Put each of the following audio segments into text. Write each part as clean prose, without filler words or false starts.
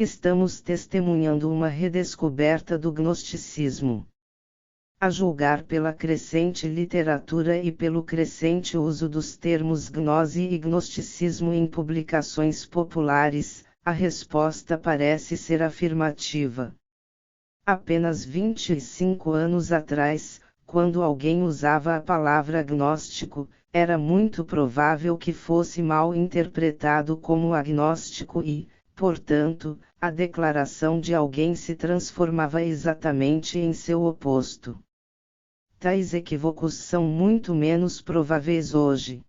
Estamos testemunhando uma redescoberta do gnosticismo. A julgar pela crescente literatura e pelo crescente uso dos termos gnose e gnosticismo em publicações populares, a resposta parece ser afirmativa. Apenas 25 anos atrás, quando alguém usava a palavra gnóstico, era muito provável que fosse mal interpretado como agnóstico e, portanto, a declaração de alguém se transformava exatamente em seu oposto. Tais equívocos são muito menos prováveis hoje.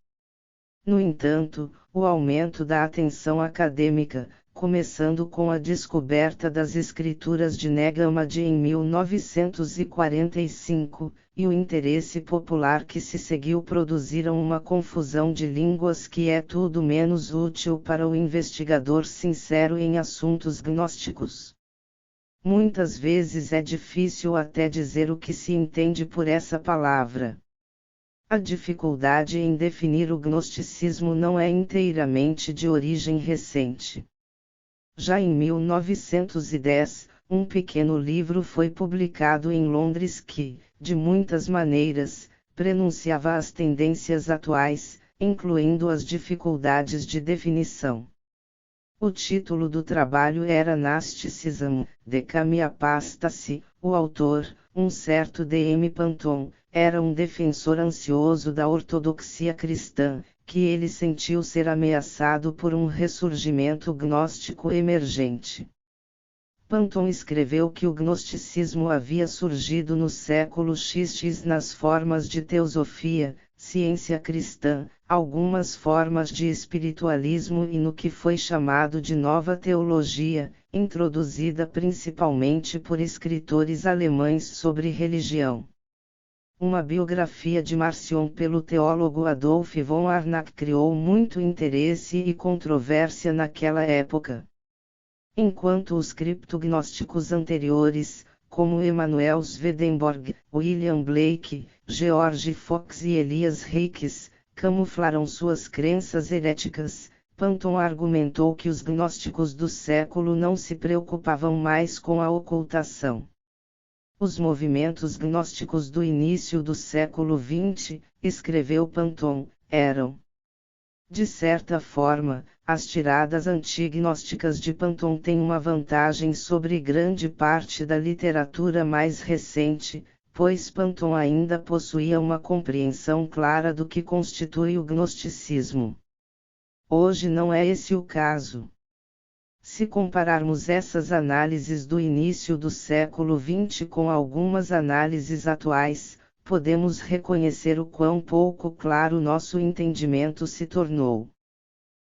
No entanto, o aumento da atenção acadêmica, começando com a descoberta das escrituras de Nag Hammadi em 1945, e o interesse popular que se seguiu produziram uma confusão de línguas que é tudo menos útil para o investigador sincero em assuntos gnósticos. Muitas vezes é difícil até dizer o que se entende por essa palavra. A dificuldade em definir o gnosticismo não é inteiramente de origem recente. Já em 1910, um pequeno livro foi publicado em Londres que, de muitas maneiras, prenunciava as tendências atuais, incluindo as dificuldades de definição. O título do trabalho era Gnosticism, The Kami Apostasy. O autor, um certo D.M. Panton, era um defensor ansioso da ortodoxia cristã, que ele sentiu ser ameaçado por um ressurgimento gnóstico emergente. Panton escreveu que o gnosticismo havia surgido no século XX nas formas de teosofia, ciência cristã, algumas formas de espiritualismo e no que foi chamado de nova teologia, introduzida principalmente por escritores alemães sobre religião. Uma biografia de Marcion pelo teólogo Adolf von Arnack criou muito interesse e controvérsia naquela época. Enquanto os criptognósticos anteriores, como Emanuel Swedenborg, William Blake, George Fox e Elias Reikes, camuflaram suas crenças heréticas, Panton argumentou que os gnósticos do século não se preocupavam mais com a ocultação. Os movimentos gnósticos do início do século XX, escreveu Panton, eram, de certa forma, as tiradas antignósticas de Panton têm uma vantagem sobre grande parte da literatura mais recente, pois Panton ainda possuía uma compreensão clara do que constitui o gnosticismo. Hoje não é esse o caso. Se compararmos essas análises do início do século XX com algumas análises atuais, podemos reconhecer o quão pouco claro nosso entendimento se tornou.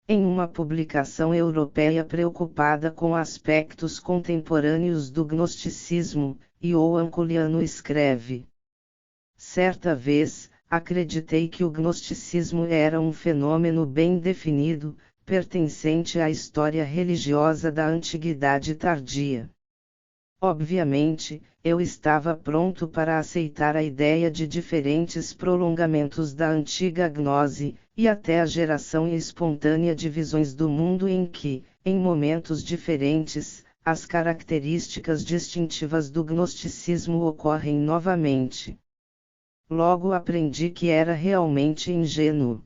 Em uma publicação europeia preocupada com aspectos contemporâneos do gnosticismo, Ioan Kuliano escreve: certa vez, acreditei que o gnosticismo era um fenômeno bem definido, pertencente à história religiosa da antiguidade tardia. Obviamente, eu estava pronto para aceitar a ideia de diferentes prolongamentos da antiga gnose, e até a geração espontânea de visões do mundo em que, em momentos diferentes, as características distintivas do gnosticismo ocorrem novamente. Logo aprendi que era realmente ingênuo.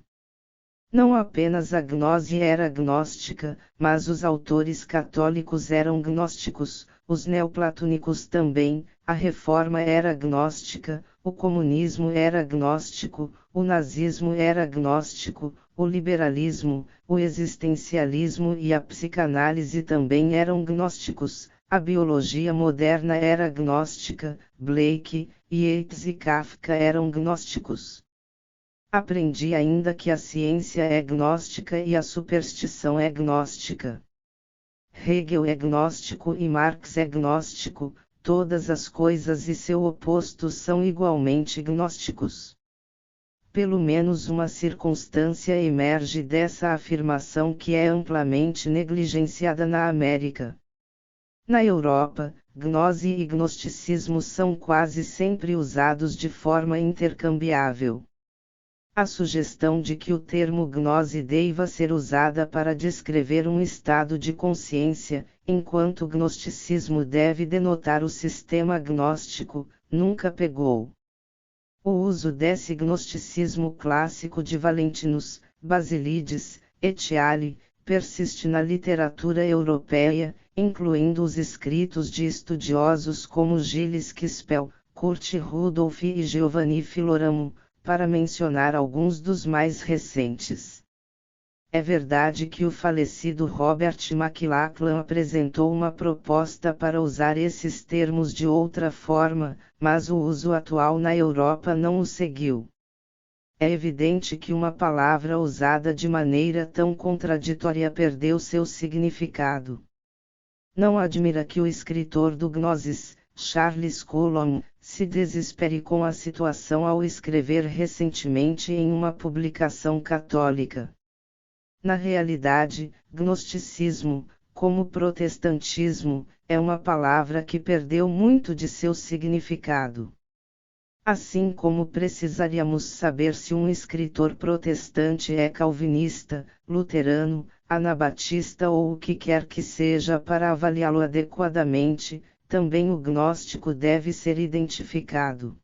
Não apenas a gnose era gnóstica, mas os autores católicos eram gnósticos, os neoplatônicos também, a reforma era gnóstica, o comunismo era gnóstico, o nazismo era gnóstico, o liberalismo, o existencialismo e a psicanálise também eram gnósticos, a biologia moderna era gnóstica, Blake, Yeats e Kafka eram gnósticos. Aprendi ainda que a ciência é gnóstica e a superstição é gnóstica. Hegel é gnóstico e Marx é gnóstico, todas as coisas e seu oposto são igualmente gnósticos. Pelo menos uma circunstância emerge dessa afirmação que é amplamente negligenciada na América. Na Europa, gnose e gnosticismo são quase sempre usados de forma intercambiável. A sugestão de que o termo gnose deva ser usada para descrever um estado de consciência, enquanto gnosticismo deve denotar o sistema gnóstico, nunca pegou. O uso desse gnosticismo clássico de Valentinus, Basílides, Etiale, persiste na literatura europeia, incluindo os escritos de estudiosos como Gilles Quispel, Kurt Rudolph e Giovanni Filoramo, para mencionar alguns dos mais recentes. É verdade que o falecido Robert McLachlan apresentou uma proposta para usar esses termos de outra forma, mas o uso atual na Europa não o seguiu. É evidente que uma palavra usada de maneira tão contraditória perdeu seu significado. Não admira que o escritor do Gnosis, Charles Coulomb, se desespere com a situação ao escrever recentemente em uma publicação católica. Na realidade, gnosticismo, como protestantismo, é uma palavra que perdeu muito de seu significado. Assim como precisaríamos saber se um escritor protestante é calvinista, luterano, anabatista ou o que quer que seja para avaliá-lo adequadamente, também o gnóstico deve ser identificado.